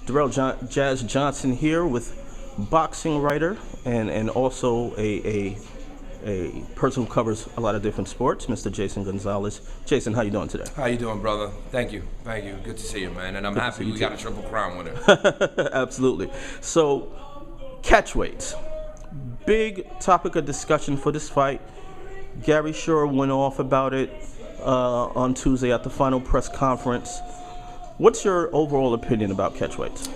Jazz Johnson here with boxing writer and also a person who covers a lot of different sports, Mr. Jason Gonzalez. Jason, how you doing today? How you doing, brother? Thank you. Good to see you, man. And I'm happy we got a Triple Crown winner. Absolutely. So, catch weights. Big topic of discussion for this fight. Gary Shore went off about it on Tuesday at the final press conference. What's your overall opinion about catch weights?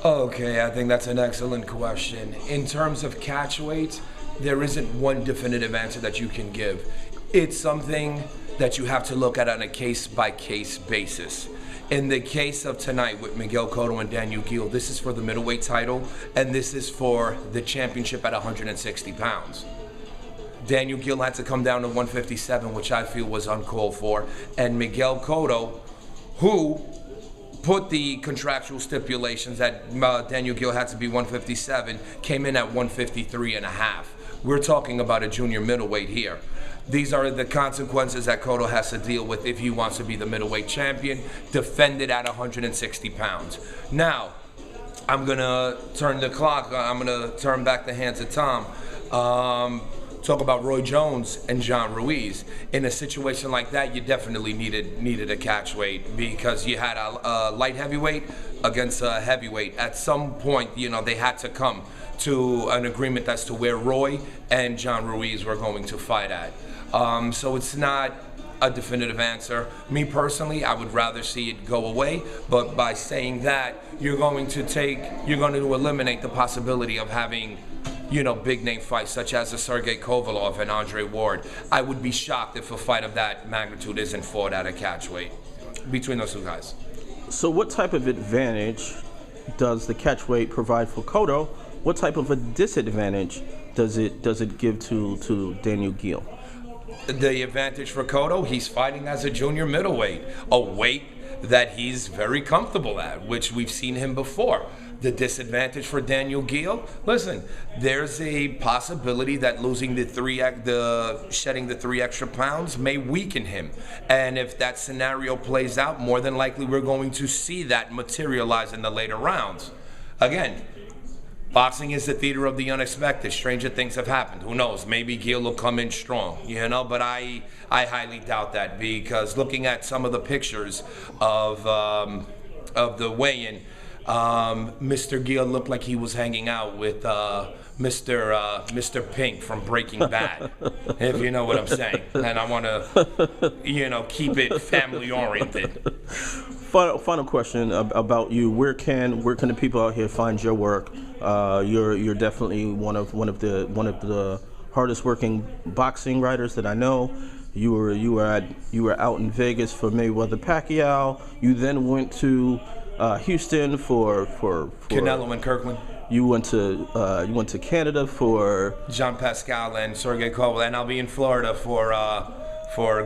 Okay, I think that's an excellent question. In terms of catch weight, there isn't one definitive answer that you can give. It's something that you have to look at on a case-by-case basis. In the case of tonight with Miguel Cotto and Daniel Geale, this is for the middleweight title, and this is for the championship at 160 pounds. Daniel Geale had to come down to 157, which I feel was uncalled for, and Miguel Cotto, who put the contractual stipulations that Daniel Geale had to be 157, came in at 153 and a half. We're talking about a junior middleweight here. These are the consequences that Cotto has to deal with if he wants to be the middleweight champion, defended at 160 pounds. Now, I'm going to turn the clock, I'm going to turn back the hands of Tom. Talk about Roy Jones and John Ruiz. In a situation like that, you definitely needed a catch weight because you had a light heavyweight against a heavyweight. At some point, they had to come to an agreement as to where Roy and John Ruiz were going to fight at. So it's not a definitive answer. Me personally, I would rather see it go away, but by saying that, you're going to eliminate the possibility of having big name fights such as a Sergey Kovalev and Andre Ward. I would be shocked if a fight of that magnitude isn't fought at a catch weight between those two guys. So what type of advantage does the catch weight provide for Cotto? What type of a disadvantage does it give to Daniel Geale? The advantage for Cotto, he's fighting as a junior middleweight, a weight that he's very comfortable at, which we've seen him before. The disadvantage for Daniel Geale, listen, there's a possibility that shedding the 3 extra pounds may weaken him. And if that scenario plays out, more than likely we're going to see that materialize in the later rounds. Again, boxing is the theater of the unexpected. Stranger things have happened. Who knows? Maybe Geale will come in strong, but I highly doubt that because looking at some of the pictures of the weigh-in, Mr. Geale looked like he was hanging out with Mr. Pink from Breaking Bad, if you know what I'm saying. And I want to, keep it family oriented. Final question about you. Where can the people out here find your work? You're definitely one of the hardest working boxing writers that I know. You were out in Vegas for Mayweather Pacquiao. You then went to Houston for Canelo and Kirkland. You went to Canada for Jean Pascal and Sergey Kovalev, and I'll be in Florida for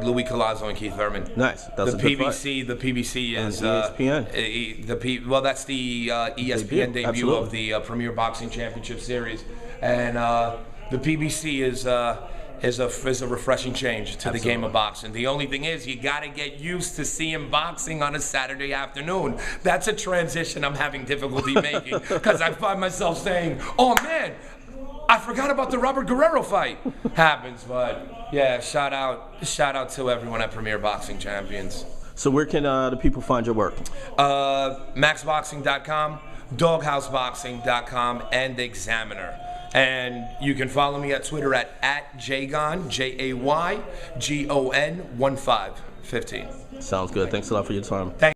Louis Collazo and Keith Thurman. Nice. That's the PBC. The PBC is ESPN. Well, that's the ESPN debut Absolutely. of the Premier Boxing Championship Series, and the PBC is a refreshing change to the game of boxing. The only thing is you got to get used to seeing boxing on a Saturday afternoon. That's a transition I'm having difficulty making because I find myself saying, "Oh man, I forgot about the Robert Guerrero fight." Happens, but yeah, shout out to everyone at Premier Boxing Champions. So where can the people find your work? maxboxing.com, doghouseboxing.com, and Examiner. And you can follow me at Twitter at Jaygon, JAYGON 15. Sounds good. Thanks a lot for your time. Thank